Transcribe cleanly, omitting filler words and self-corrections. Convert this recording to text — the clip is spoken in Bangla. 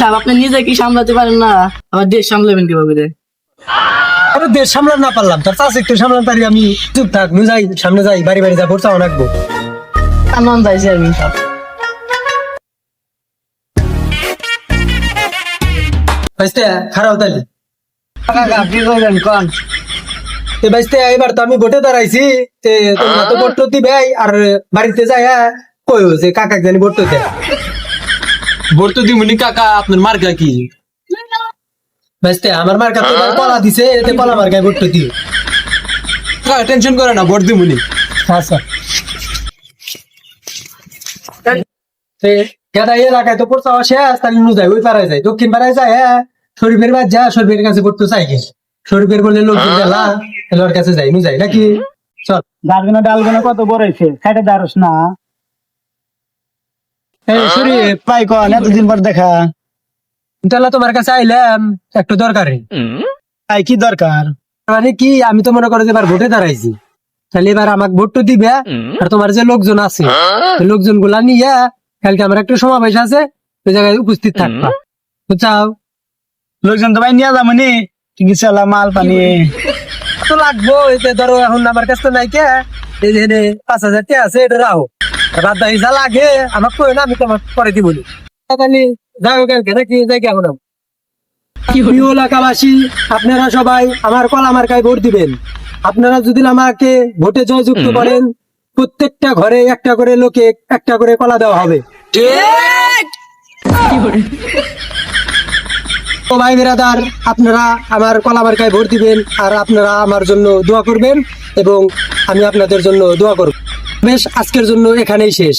সাহেব আপনি নিজে কি সামলাতে পারেন না, আমার দেশ সামলাবেন কিভাবে রে? আরে দেশ সামলান না পারলাম, তার চাষ একটু সামলান পারি আমি। চুপ থাক, নু যাই, সামনে যাই, বাড়ি বাড়ি যা ভোট চাও রাখবো। আনন্দ যাইছে আমি সব। বাইস্তে খারাপ তালি আপনি কইবেন কোন? বাইস্তে এবার তো আমি ভোটে দাঁড়াইছি, তোমরা তো ভোট দিবে আর বাড়িতে যাই কই যে কাকা জানি ভোট দেয়। ভোট তো দিমুনি কাকা, আপনার মার্কা কি? বাইস্তে আমার মার্কা তো এবার কলা দিছে, এতে কলা মার্কায় ভোট দিও। টেনশন করে না, ভোট দিমুনি। আচ্ছা গেদা এলাকায় তো পড়তে শেষ, তাহলে নু যায় ওই পাড়ায় যায়, দক্ষিণ পাড়ায় যায়। শরীফের বাদ যা, শরীফের কাছে পড়তে চাই গে, শরীফের বললে লোকজন গেলা এলোর কাছে যাই, নু যাই নাকি? চল ডালগুনা ডালগুনা কত বড় হয়েছে, খাইতে দারস না। এই শরীফ পাই কন, এতদিন পর দেখা। তাহলে তোমার কাছে আইলাম একটু দরকারে। পাই কি দরকার? মানে কি, আমি তো মনে করো যে এবার ভোটে দাঁড়াইছি, তাহলে এবার আমাকে ভোট তো দিবে। আর তোমার যে লোকজন আছে, লোকজন গুলা নিয়ে কালকে আমার একটা সমাবেশ আছে, ওই জায়গায় উপস্থিত থাকবা, বুঝছাও? লোকজন তো ভাই নিয়ে যাবনি, চিকিৎসা মাল পানি তো লাগবো, এতে ধরো এখন আমার কাছে তো নাই কে, এই যে 5,000 টাকা আছে, এটা রাখো, বাদ দাই যা লাগে আমাকে কই না, আমি তোমার পরে দিব। তাহলে যাও কালকে নাকি যাই কেমন? প্রিয় এলাকাবাসী, আপনারা সবাই আমার কলা মার্কায় ভোট দিবেন। আপনারা যদি আমাকে ভোটে জয়যুক্ত করেন, প্রত্যেকটা ঘরে একটা করে লোকে একটা করে কলা দেওয়া হবে। তো ভাই বিরাদার, আপনারা আমার কলা মার্কায় ভোট দিবেন, আর আপনারা আমার জন্য দোয়া করবেন এবং আমি আপনাদের জন্য দোয়া করব। বেশ, আজকের জন্য এখানেই শেষ।